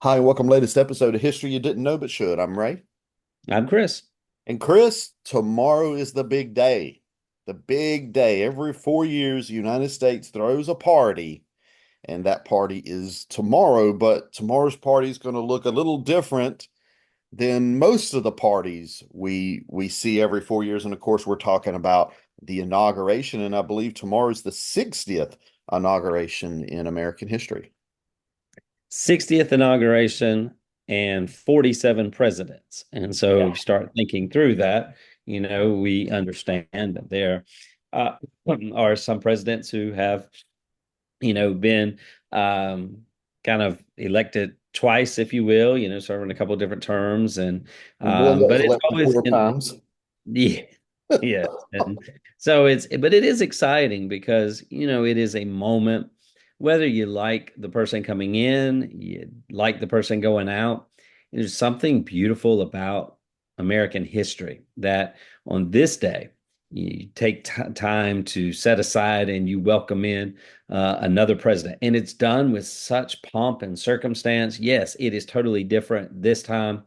Hi, and welcome to the latest episode of History You Didn't Know But Should. I'm Ray. I'm Chris. And Chris, tomorrow is the big day. The big day. Every 4 years, the United States throws a party, and that party is tomorrow. But tomorrow's party is going to look a little different than most of the parties we see every 4 years. And of course, we're talking about the inauguration, and I believe tomorrow is the 60th inauguration in American history. 60th inauguration and 47 presidents. And so if Yeah. you start thinking through that, we understand that there uh, are some presidents who have, been um, kind of elected twice, if you will, serving a couple of different terms. And And one that was but it's elected always four times. yeah, yeah. And so but it is exciting because, it is a moment, whether you like the person coming in, you like the person going out, there's something beautiful about American history that on this day, you take time to set aside and you welcome in another president. And it's done with such pomp and circumstance. Yes, it is totally different this time,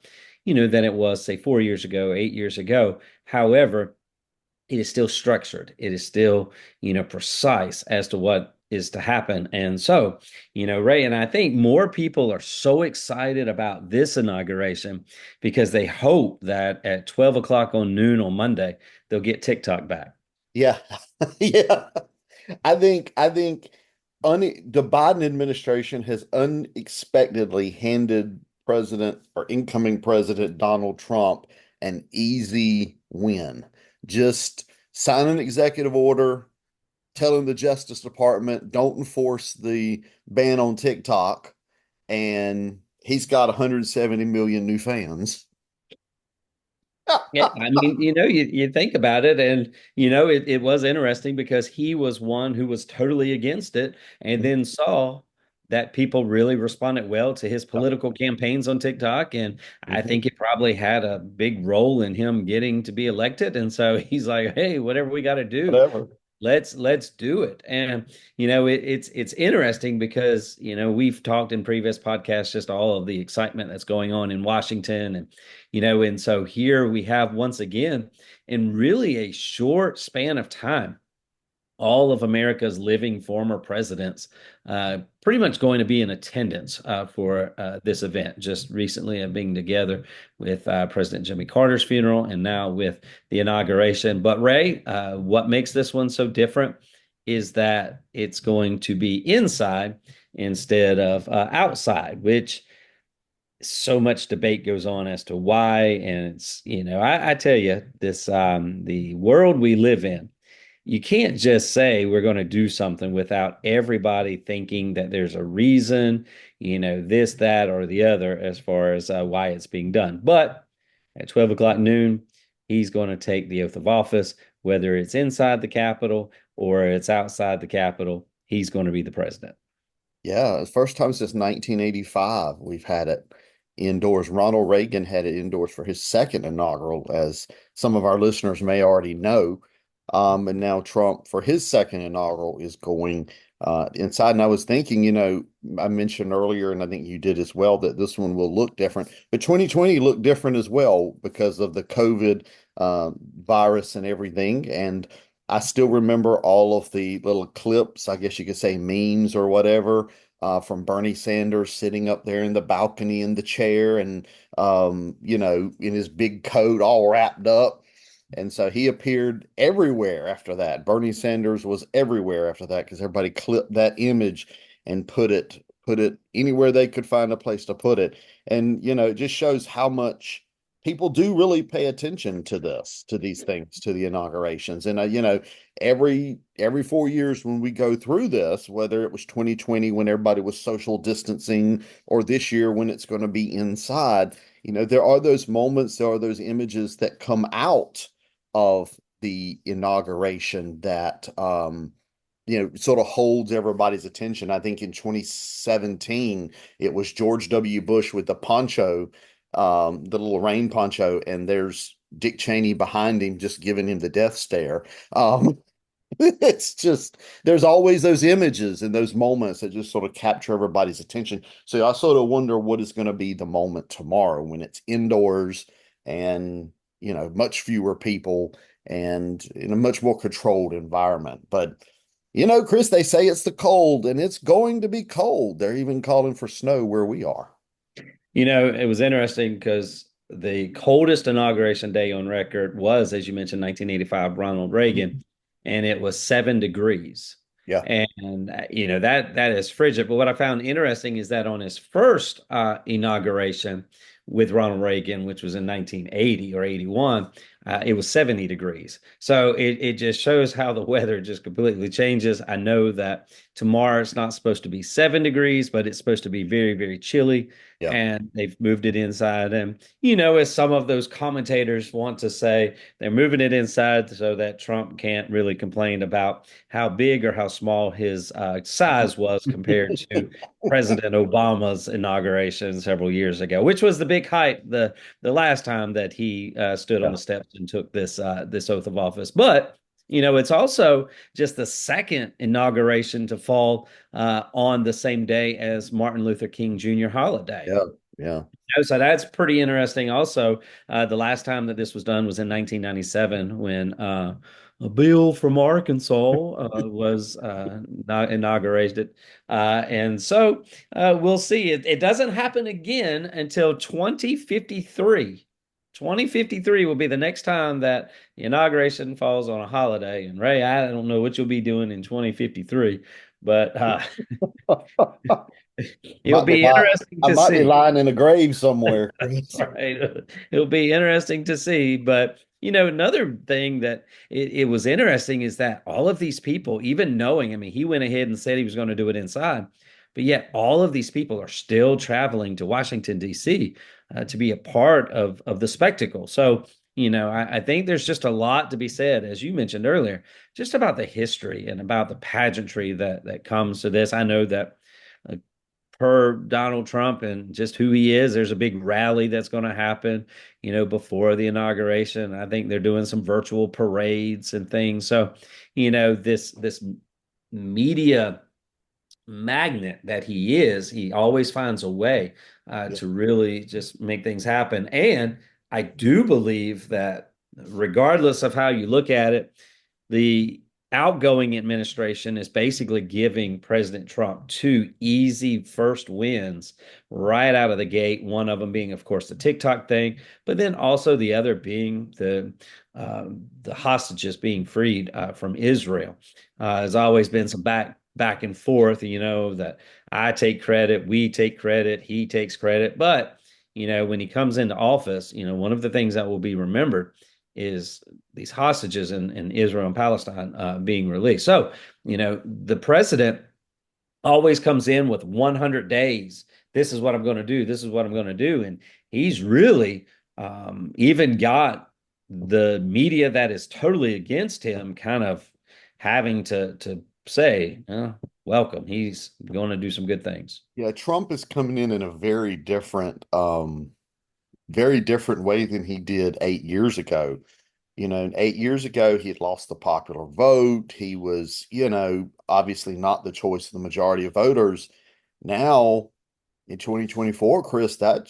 than it was, say, 4 years ago, 8 years ago. However, it is still structured. It is still, precise as to what is to happen. And so, Ray, and I think more people are so excited about this inauguration because they hope that at 12 o'clock on noon on Monday, they'll get TikTok back. Yeah. Yeah. I think the Biden administration has unexpectedly handed President or incoming President Donald Trump an easy win. Just sign an executive order telling the Justice Department don't enforce the ban on TikTok, and he's got 170 million new fans. Yeah, I mean, you think about it, and it was interesting because he was one who was totally against it, and then saw that people really responded well to his political campaigns on TikTok, and I Mhm. think it probably had a big role in him getting to be elected. And so he's like, "Hey, whatever we got to do, Whatever. let's do it." And it's interesting because we've talked in previous podcasts just all of the excitement that's going on in Washington, and so here we have once again in really a short span of time all of America's living former presidents pretty much going to be in attendance for this event. Just recently, being together with President Jimmy Carter's funeral and now with the inauguration. But Ray, what makes this one so different is that it's going to be inside instead of outside, which so much debate goes on as to why. And it's, I tell you, the world we live in, you can't just say we're going to do something without everybody thinking that there's a reason, this, that, or the other as far as why it's being done. But at 12 o'clock noon, he's going to take the oath of office, whether it's inside the Capitol or it's outside the Capitol, he's going to be the president. Yeah, it's the first time since 1985 we've had it indoors. Ronald Reagan had it indoors for his second inaugural, as some of our listeners may already know. And now Trump, for his second inaugural, is going inside. And I was thinking, I mentioned earlier, and I think you did as well, that this one will look different. But 2020 looked different as well because of the COVID virus and everything. And I still remember all of the little clips, I guess you could say memes or whatever, from Bernie Sanders sitting up there in the balcony in the chair and, in his big coat all wrapped up. And so he appeared everywhere after that. Bernie Sanders was everywhere after that because everybody clipped that image and put it anywhere they could find a place to put it. And, it just shows how much people do really pay attention to this, to these things, to the inaugurations. And every 4 years when we go through this, whether it was 2020 when everybody was social distancing or this year when it's going to be inside, there are those moments, there are those images that come out of the inauguration that sort of holds everybody's attention. I think in 2017 it was George W. Bush with the poncho, the little rain poncho, and there's Dick Cheney behind him just giving him the death stare. Um, It's just there's always those images and those moments that just sort of capture everybody's attention. So I sort of wonder what is going to be the moment tomorrow when it's indoors and much fewer people and in a much more controlled environment. But Chris, they say it's the cold and it's going to be cold. They're even calling for snow where we are. It was interesting because the coldest inauguration day on record was, as you mentioned, 1985, Ronald Reagan, and it was 7 degrees. Yeah. And that is frigid. But what I found interesting is that on his first inauguration with Ronald Reagan, which was in 1980 or 81, it was 70 degrees. So it just shows how the weather just completely changes. I know that tomorrow it's not supposed to be 7 degrees, but it's supposed to be very, very chilly, Yeah. and they've moved it inside. And, as some of those commentators want to say, they're moving it inside so that Trump can't really complain about how big or how small his size was compared to President Obama's inauguration several years ago, which was the big hype the last time that he stood on Yeah. the steps and took this oath of office. But it's also just the second inauguration to fall on the same day as Martin Luther King Jr. holiday. Yeah. Yeah. So that's pretty interesting. Also, the last time that this was done was in 1997 when a bill from Arkansas was inaugurated. And so we'll see. It doesn't happen again until 2053. 2053 will be the next time that the inauguration falls on a holiday. And Ray, I don't know what you'll be doing in 2053, but it'll Might be be lying. interesting I to might be see. lying in a grave somewhere, Chris. Right. It'll be interesting to see. But, another thing that it was interesting is that all of these people, even knowing, I mean, he went ahead and said he was going to do it inside, but yet all of these people are still traveling to Washington, D.C. To be a part of the spectacle. So, I think there's just a lot to be said, as you mentioned earlier, just about the history and about the pageantry that comes to this. I know that uh, per Donald Trump and just who he is, there's a big rally that's going to happen, before the inauguration. I think they're doing some virtual parades and things. So, this media magnet that he is, he always finds a way Yeah. to really just make things happen. And I do believe that regardless of how you look at it, the outgoing administration is basically giving President Trump two easy first wins right out of the gate. One of them being, of course, the TikTok thing, but then also the other being the hostages being freed from Israel. There's always been some back and forth, that I take credit, we take credit, he takes credit. But, when he comes into office, one of the things that will be remembered is these hostages in Israel and Palestine being released. So, the president always comes in with 100 days. This is what I'm going to do. This is what I'm going to do. And he's really even got the media that is totally against him kind of having to say, welcome. He's going to do some good things. Yeah, Trump is coming in a very different way than he did 8 years ago. 8 years ago, he had lost the popular vote. He was, obviously not the choice of the majority of voters. Now, in 2024, Chris, that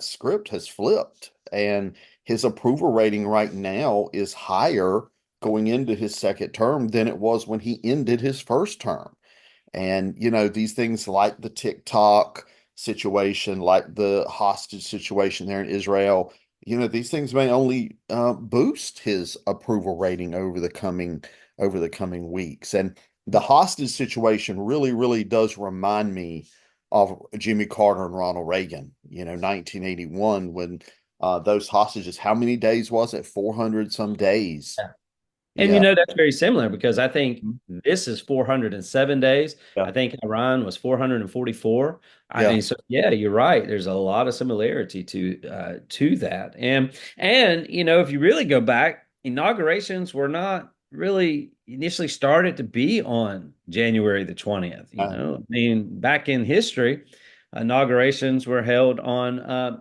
script has flipped, and his approval rating right now is higher going into his second term than it was when he ended his first term. And, these things like the TikTok situation, like the hostage situation there in Israel, these things may only boost his approval rating over the coming weeks. And the hostage situation really, really does remind me of Jimmy Carter and Ronald Reagan, 1981, when those hostages, how many days was it? 400 some days. And Yeah. that's very similar because I think this is 407 days. Yeah. I think Iran was 444. Yeah. And so yeah, you're right. There's a lot of similarity to that. And if you really go back, inaugurations were not really initially started to be on January the 20th. I mean, back in history, inaugurations were held on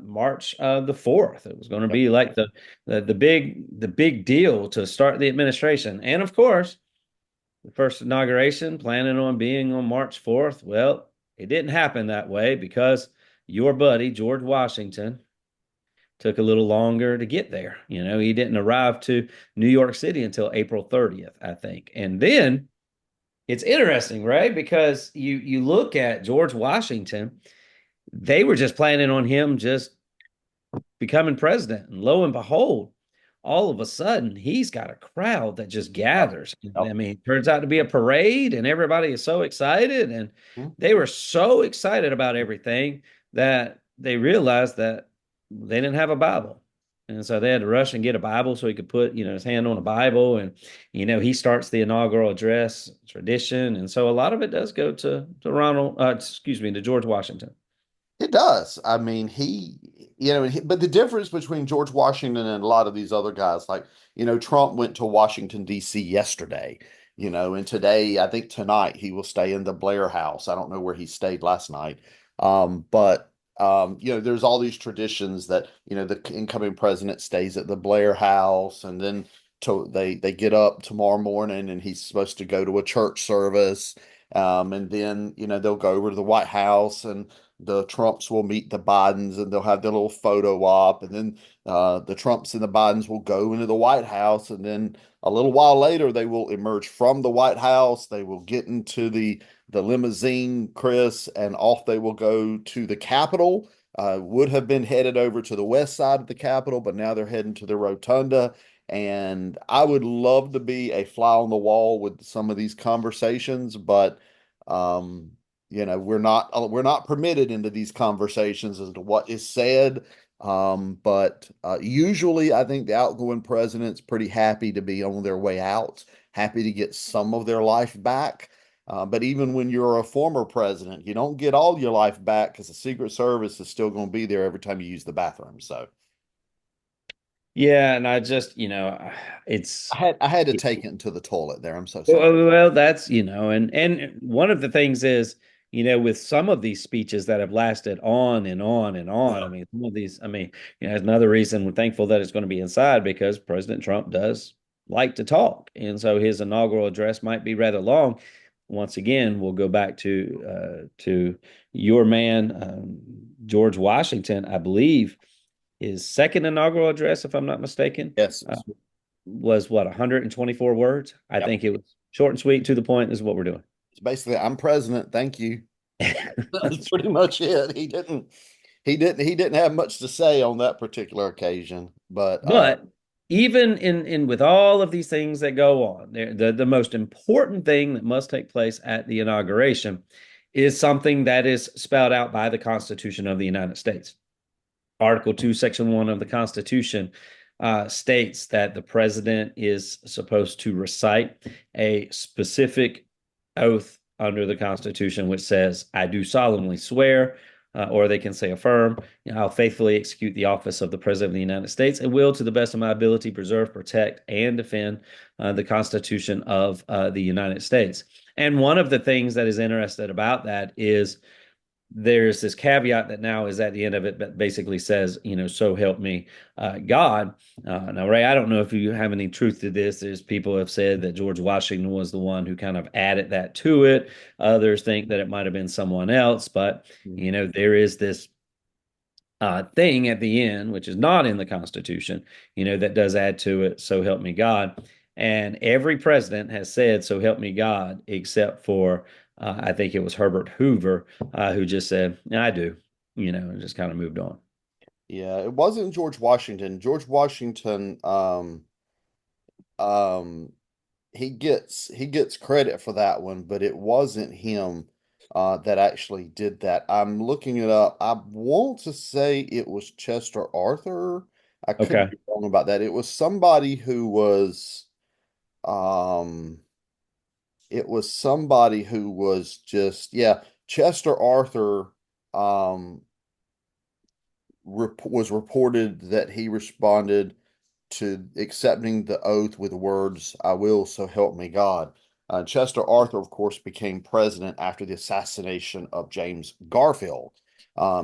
March the 4th. It was going to Yep. be like the big deal to start the administration. And of course, the first inauguration planning on being on March 4th. Well, it didn't happen that way because your buddy George Washington took a little longer to get there. He didn't arrive to New York City until April 30th, I think. And then it's interesting, right? Because you look at George Washington, they were just planning on him just becoming president. And lo and behold, all of a sudden, he's got a crowd that just Yep. gathers. I Yep. mean, it turns out to be a parade, and everybody is so excited. And Mhm. they were so excited about everything that they realized that they didn't have a Bible. And so they had to rush and get a Bible so he could put, his hand on a Bible. And, he starts the inaugural address tradition. And so a lot of it does go to George Washington. It does. I mean, but the difference between George Washington and a lot of these other guys, like, Trump went to Washington, D.C. yesterday, and today, I think tonight he will stay in the Blair House. I don't know where he stayed last night. But there's all these traditions that, the incoming president stays at the Blair House, and then they get up tomorrow morning and he's supposed to go to a church service. And then, they'll go over to the White House and the Trumps will meet the Bidens and they'll have their little photo op. And then the Trumps and the Bidens will go into the White House. And then a little while later, they will emerge from the White House. They will get into the limousine, Chris, and off they will go to the Capitol. Would have been headed over to the west side of the Capitol, but now they're heading to the Rotunda. And I would love to be a fly on the wall with some of these conversations, but um, we're not permitted into these conversations as to what is said. But usually, I think the outgoing president's pretty happy to be on their way out, happy to get some of their life back. But even when you're a former president, you don't get all your life back because the Secret Service is still going to be there every time you use the bathroom. So Yeah, and I just, it's I had to take it into the toilet there. I'm so sorry. well, that's, and one of the things is, with some of these speeches that have lasted on and on and on. I mean, some of these, I mean, that's another reason we're thankful that it's going to be inside because President Trump does like to talk. And so his inaugural address might be rather long. Once again, we'll go back to your man, George Washington, I believe his second inaugural address, if I'm not mistaken, Yes. uh, was what, 124 words? I Yep. think it was short and sweet to the point. This is what we're doing. It's basically, I'm president. Thank you. That's pretty much it. He didn't have much to say on that particular occasion. But But even in with all of these things that go on, the most important thing that must take place at the inauguration is something that is spelled out by the Constitution of the United States. Article 2, Section 1 of the Constitution states that the president is supposed to recite a specific oath under the Constitution, which says, I do solemnly swear, or they can say affirm, I'll faithfully execute the office of the President of the United States and will, to the best of my ability, preserve, protect, and defend the Constitution of the United States. And one of the things that is interesting about that is there's this caveat that now is at the end of it, but basically says, so help me God. Now, Ray, I don't know if you have any truth to this. There's people have said that George Washington was the one who kind of added that to it. Others think that it might have been someone else, but there is this thing at the end, which is not in the Constitution, that does add to it. So help me God. And every president has said, so help me God, except for, I think it was Herbert Hoover, who just said, I do, and just kind of moved on. yeah, it wasn't George Washington. George Washington, um, he gets credit for that one, but it wasn't him that actually did that. I'm looking it up. I want to say it was Chester Arthur. I could Okay. be wrong about that. Um it was somebody who was just, yeah, Chester Arthur um was reported that he responded to accepting the oath with the words, I will, so help me God. Chester Arthur, of course, became president after the assassination of James Garfield.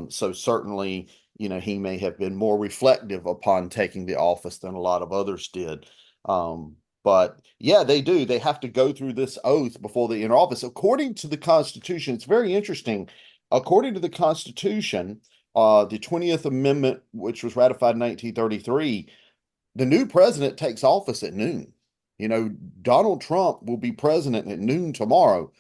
So certainly, he may have been more reflective upon taking the office than a lot of others did. But yeah, they do. They have to go through this oath before they enter office. According to the Constitution, it's very interesting. According to the Constitution, the 20th Amendment, which was ratified in 1933, the new president takes office at noon. Donald Trump will be president at noon tomorrow.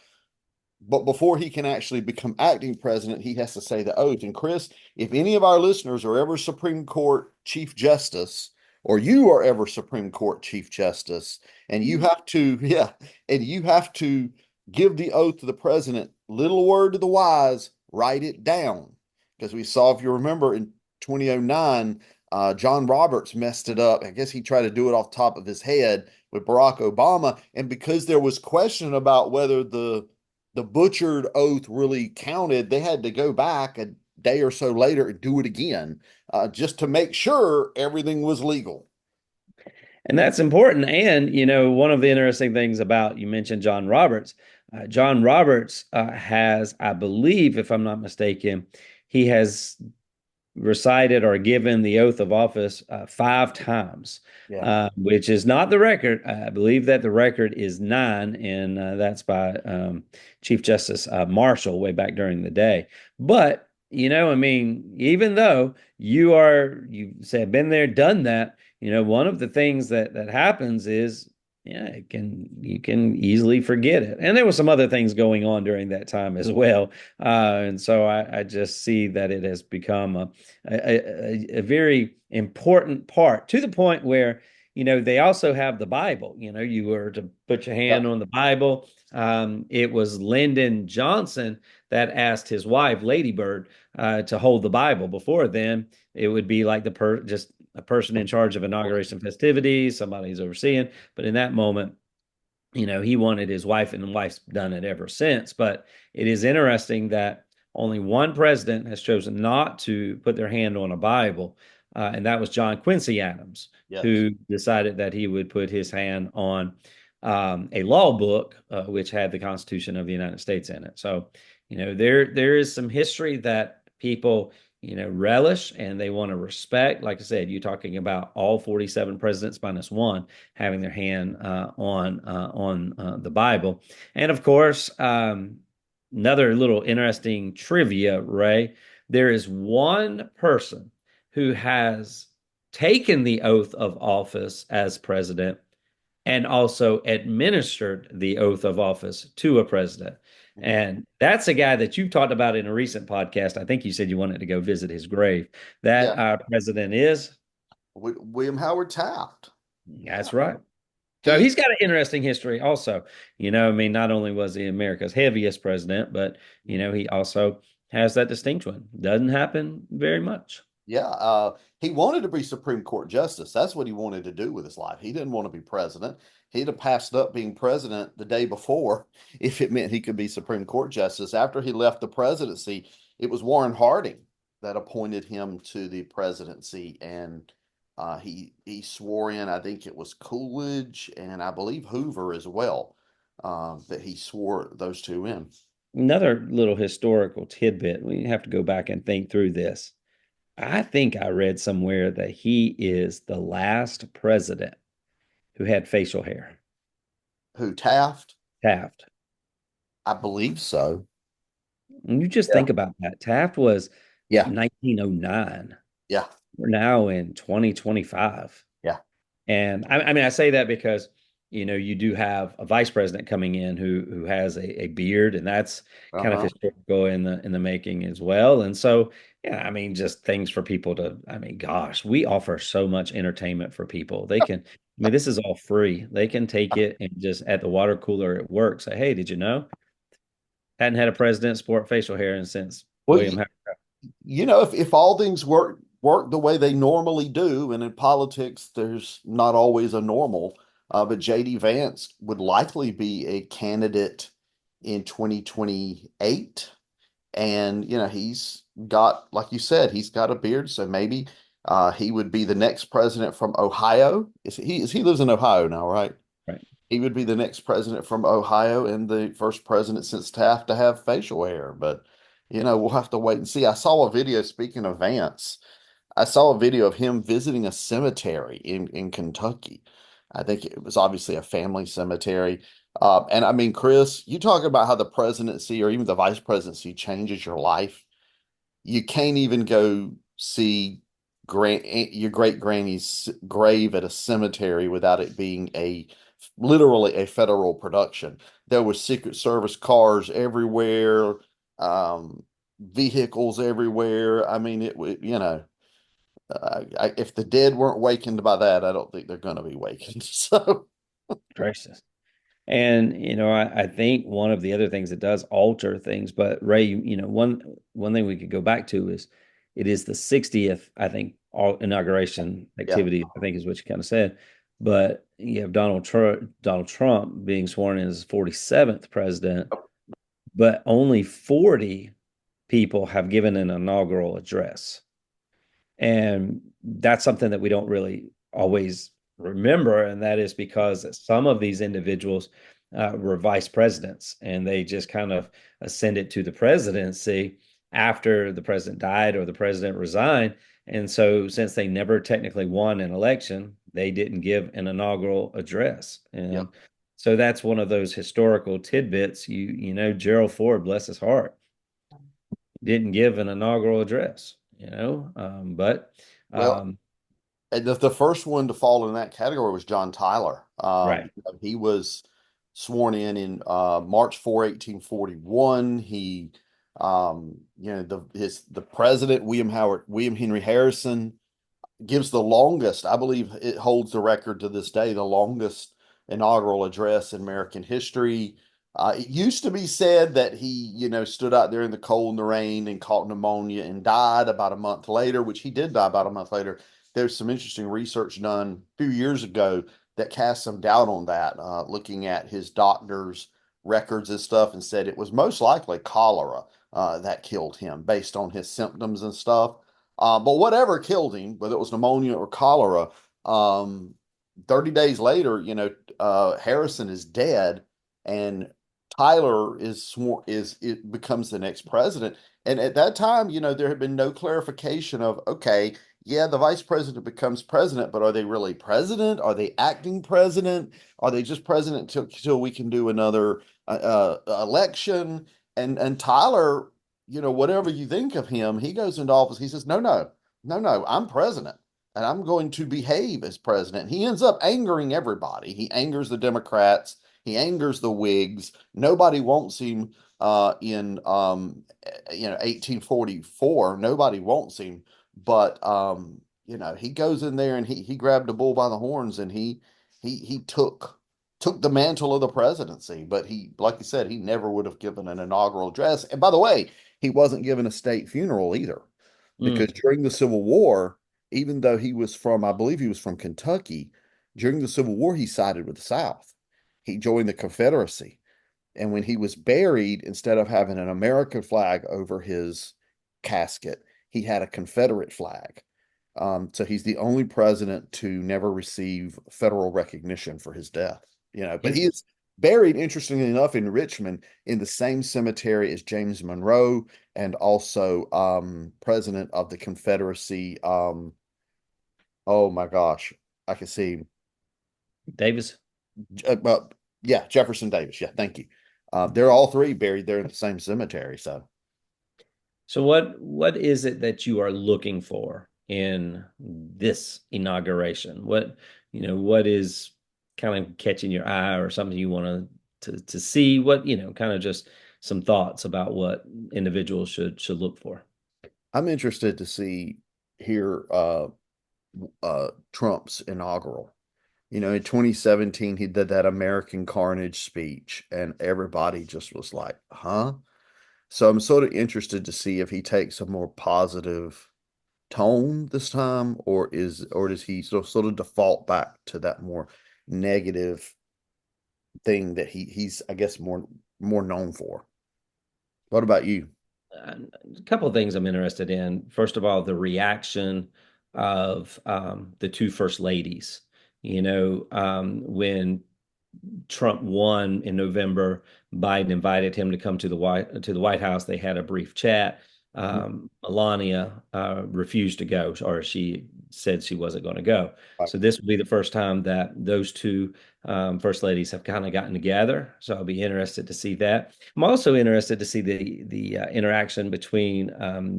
But before he can actually become acting president, he has to say the oath. And Chris, if any of our listeners are ever Supreme Court Chief Justice, or you are ever Supreme Court Chief Justice, and you have to, yeah, and you have to give the oath to the president, little word to the wise, write it down. Because we saw, if you remember, in 2009, John Roberts messed it up. I guess he tried to do it off the top of his head with Barack Obama. And because there was question about whether the butchered oath really counted, they had to go back a day or so later and do it again, just to make sure everything was legal. And that's important. And, one of the interesting things about you mentioned John Roberts has, I believe, if I'm not mistaken, he has recited or given the oath of office 5 times, Yeah. which is not the record. I believe that the record is nine, and that's by Chief Justice Marshall way back during the day. But, I mean, even though you said been there, done that, one of the things that happens is, yeah, you can easily forget it. And there were some other things going on during that time as well. And so I just see that it has become a very important part, to the point where, they also have the Bible. You were to put your Yeah. hand on the Bible. It was Lyndon Johnson that asked his wife, Lady Bird, to hold the Bible. Before then, it would be like just a person in charge of inauguration festivities, somebody's overseeing. But in that moment, he wanted his wife, and the wife's done it ever since. But it is interesting that only one president has chosen not to put their hand on a Bible, and that was John Quincy Adams, Yes. who decided that he would put his hand on a law book, which had the Constitution of the United States in it. So, there is some history that people relish and they want to respect. Like I said, you're talking about all 47 presidents minus one having their hand on the Bible. And of course, another little interesting trivia, Ray, there is one person who has taken the oath of office as president and also administered the oath of office to a president. And that's a guy that you've talked about in a recent podcast. I think you said you wanted to go visit his grave. That Yeah. president is, William Howard Taft. that's right. So He, he's got an interesting history also. I mean, not only was he America's heaviest president, but, he also has that distinction. Doesn't happen very much. yeah, he wanted to be Supreme Court Justice. That's what he wanted to do with his life. He didn't want to be president. He'd have passed up being president the day before if it meant he could be Supreme Court Justice. After he left the presidency, it was Warren Harding that appointed him to the presidency, and he swore in, I think it was Coolidge and I believe Hoover as well, that he swore those two in. Another little historical tidbit. We have to go back and think through this. I think I read somewhere that he is the last president who had facial hair. Who, Taft? Taft. I believe so. And you just Yeah. think about that. Taft was Yeah. 1909. Yeah. We're now in 2025. Yeah. And I mean, I say that because, you do have a vice president coming in who has a beard, and that's kind of Uh-huh. historical in the making as well. And so, yeah, I mean, just things for people to, I mean, gosh, we offer so much entertainment for people. I mean, this is all free. They can take it and just at the water cooler at work say, hey, did you know? Hadn't had a president sport facial hair since Well, William Howard. if all things work the way they normally do, and in politics there's not always a normal, but JD Vance would likely be a candidate in 2028. And he's got, like you said, he's got a beard, so maybe he would be the next president from Ohio. He lives in Ohio now, right? Right. He would be the next president from Ohio and the first president since Taft to have facial hair. But We'll have to wait and see. I saw a video, speaking of Vance, I saw a video of him visiting a cemetery in Kentucky. I think it was obviously a family cemetery. And I mean, Chris, you talk about how the presidency or even the vice presidency changes your life. You can't even go see your great granny's grave at a cemetery without it being literally a federal production. There was Secret Service cars everywhere, vehicles everywhere. I mean, it would, if the dead weren't wakened by that, I don't think they're going to be wakened. So, Gracious. And I think one of the other things that does alter things, but Ray, one thing we could go back to is it is the 60th, I think, all inauguration yeah, activity, I think is what you kind of said. But you have Donald Trump being sworn in as 47th president, but only 40 people have given an inaugural address. And that's something that we don't really always remember. And that is because some of these individuals were vice presidents and they just kind of ascended to the presidency after the president died or the president resigned. And so, since they never technically won an election, they didn't give an inaugural address. yeah. And so, that's one of those historical tidbits. Gerald Ford, bless his heart, didn't give an inaugural address, but Well, um, and the first one to fall in that category was John Tyler. right. He was sworn in March 4, 1841. He, the president, William Henry Harrison, gives the longest, I believe it holds the record to this day, the longest inaugural address in American history. It used to be said that he, stood out there in the cold and the rain and caught pneumonia and died about a month later, which he did die about a month later. There's some interesting research done a few years ago that cast some doubt on that, looking at his doctor's records and stuff, and said it was most likely cholera that killed him based on his symptoms and stuff. But whatever killed him, whether it was pneumonia or cholera, um, 30 days later, Harrison is dead, and Tyler it becomes the next president. And at that time, there had been no clarification of, okay, yeah, the vice president becomes president, but are they really president? Are they acting president? Are they just president till we can do another election? And Tyler, whatever you think of him, he goes into office. He says, no, no, no, no, I'm president and I'm going to behave as president. He ends up angering everybody. He angers the Democrats. He angers the Whigs. Nobody wants him in 1844. Nobody wants him, but he goes in there and he grabbed the bull by the horns and he took the mantle of the presidency. But he, like you said, he never would have given an inaugural address. And by the way, he wasn't given a state funeral either, because Mm. during the Civil War, even though I believe he was from Kentucky, during the Civil War, he sided with the South. He joined the Confederacy. And when he was buried, instead of having an American flag over his casket, he had a Confederate flag. So he's the only president to never receive federal recognition for his death. But he In- is buried, interestingly enough, in Richmond in the same cemetery as James Monroe and also president of the Confederacy. Oh my gosh, I can see. Davis. Well, yeah, Jefferson Davis. Yeah, thank you. They're all three buried there in the same cemetery. So So what is it that you are looking for in this inauguration? What is kind of catching your eye or something you want to see? What, kind of just some thoughts about what individuals should look for. I'm interested to see here Trump's inaugural. In 2017, he did that American Carnage speech, and everybody just was like, huh? So I'm sort of interested to see if he takes a more positive tone this time, or does he sort of default back to that more negative thing that he's, I guess, more known for. What about you? A couple of things I'm interested in. First of all, the reaction of the two first ladies. When Trump won in November, Biden invited him to come to the White House. They had a brief chat. Melania refused to go, or she said she wasn't going to go. Right. So this will be the first time that those two first ladies have kind of gotten together. So I'll be interested to see that. I'm also interested to see the interaction between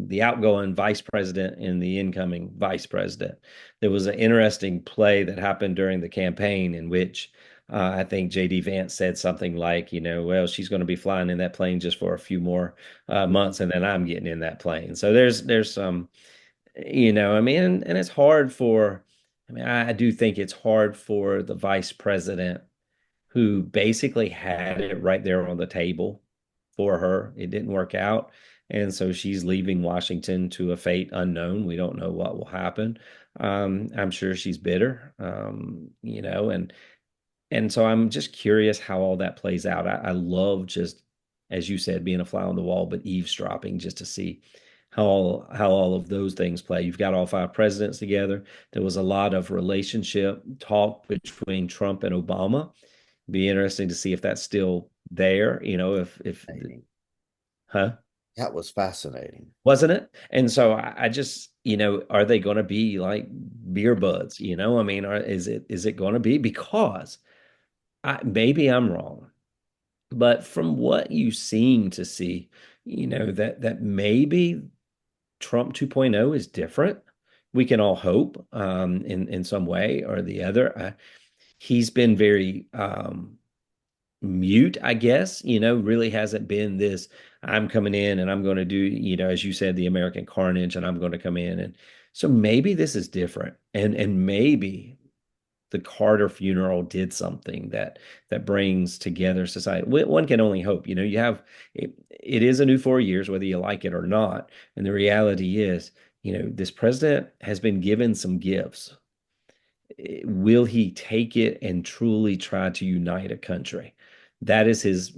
the outgoing vice president and the incoming vice president. There was an interesting play that happened during the campaign in which I think JD Vance said something like, well, she's going to be flying in that plane just for a few more months, and then I'm getting in that plane. So there's some, I mean, and it's hard for, I mean, I do think it's hard for the vice president who basically had it right there on the table for her. It didn't work out. And so she's leaving Washington to a fate unknown. We don't know what will happen. I'm sure she's bitter, and so I'm just curious how all that plays out. I love just, as you said, being a fly on the wall, but eavesdropping just to see how all of those things play. You've got all five presidents together. There was a lot of relationship talk between Trump and Obama. Be interesting to see if that's still there. If huh? That was fascinating. Wasn't it? And so I just, are they going to be like beer buds? I mean, is it going to be because maybe I'm wrong. But from what you seem to see, that maybe Trump 2.0 is different. We can all hope in some way or the other. He's been very mute, I guess, really hasn't been this, I'm coming in and I'm going to do, as you said, the American carnage, and I'm going to come in. And so maybe this is different. And maybe the Carter funeral did something that brings together society. One can only hope. You have it is a new 4 years, whether you like it or not. And the reality is, this president has been given some gifts. Will he take it and truly try to unite a country? That is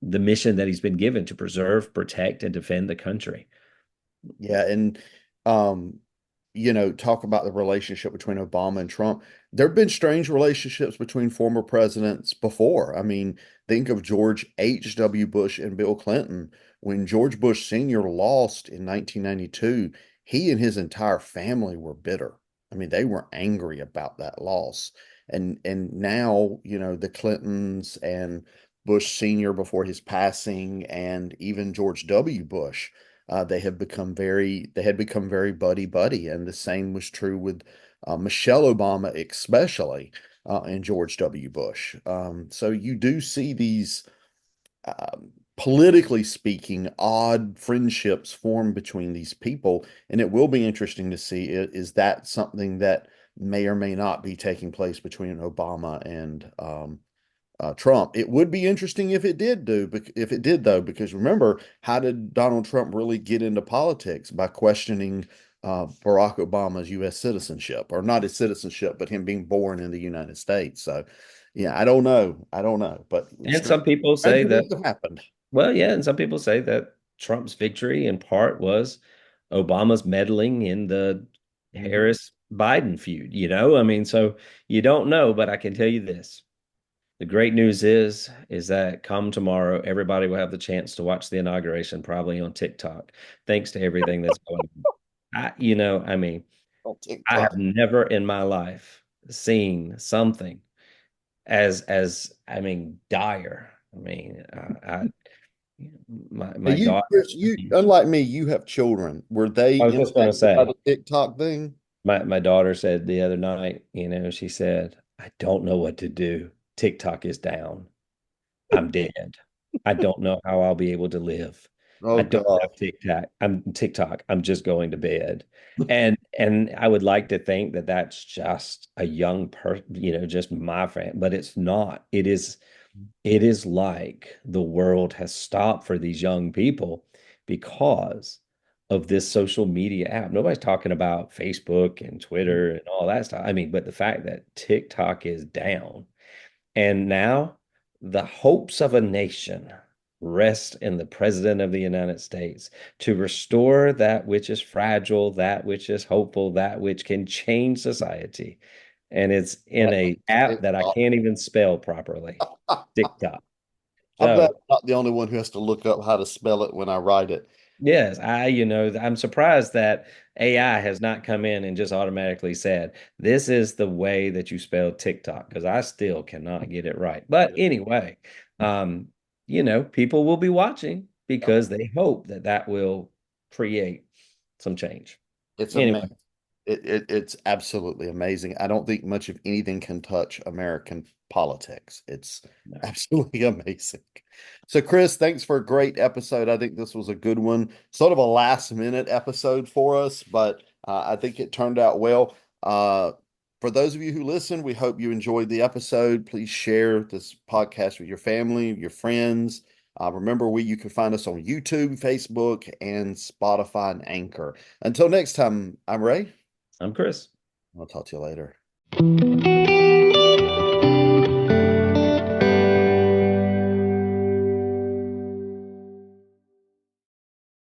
the mission that he's been given, to preserve, protect, and defend the country. Yeah, and um, talk about the relationship between Obama and Trump. There have been strange relationships between former presidents before. I mean, think of George H.W. Bush and Bill Clinton. When George Bush Sr. lost in 1992, he and his entire family were bitter. I mean, they were angry about that loss. And now, the Clintons and Bush Sr. before his passing, and even George W. Bush, they had become very buddy buddy, and the same was true with Michelle Obama, especially, and George W. Bush. So you do see these, politically speaking, odd friendships form between these people, and it will be interesting to see, is that something that may or may not be taking place between Obama and Trump. It would be interesting if it did though, because remember, how did Donald Trump really get into politics? By questioning Barack Obama's U.S. citizenship, or not his citizenship, but him being born in the United States. So, yeah, I don't know, but And some people strange say that, events have happened. well, yeah, and some people say that Trump's victory in part was Obama's meddling in the Mhm. Harris Biden feud, I mean, so you don't know, but I can tell you this. The great news is that come tomorrow, everybody will have the chance to watch the inauguration, probably on TikTok, thanks to everything that's going on. I mean, On I TikTok. have never in my life seen something as I mean, dire. I mean, Now my you, daughter, Chris, unlike me, you have children. Were they I was just going to impacted by say, the TikTok thing? my daughter said the other night, she said, I don't know what to do. TikTok is down. I'm dead. I don't know how I'll be able to live. Oh I don't God. have TikTok. I'm just going to bed. And I would like to think that that's just a young person, just my fan, but it's not. It is like the world has stopped for these young people because of this social media app. Nobody's talking about Facebook and Twitter and all that stuff. I mean, but the fact that TikTok is down, and now the hopes of a nation rest in the President of the United States to restore that which is fragile, that which is hopeful, that which can change society. and it's in That a makes app that I TikTok. can't even spell properly. TikTok. I'm glad So I'm not the only one who has to look up how to spell it when I write it. yes, I'm surprised that AI has not come in and just automatically said, this is the way that you spell TikTok, because I still cannot get it right. But anyway, um, people will be watching because they hope that that will create some change. It's Anyway, amazing. It's absolutely amazing. I don't think much of anything can touch American politics. It's no, absolutely amazing. So, Chris, thanks for a great episode. I think this was a good one, sort of a last minute episode for us, but I think it turned out well. For those of you who listen, we hope you enjoyed the episode. Please share this podcast with your family, your friends. Remember, you can find us on YouTube, Facebook, and Spotify and Anchor. Until next time, I'm Ray. I'm Chris. I'll talk to you later.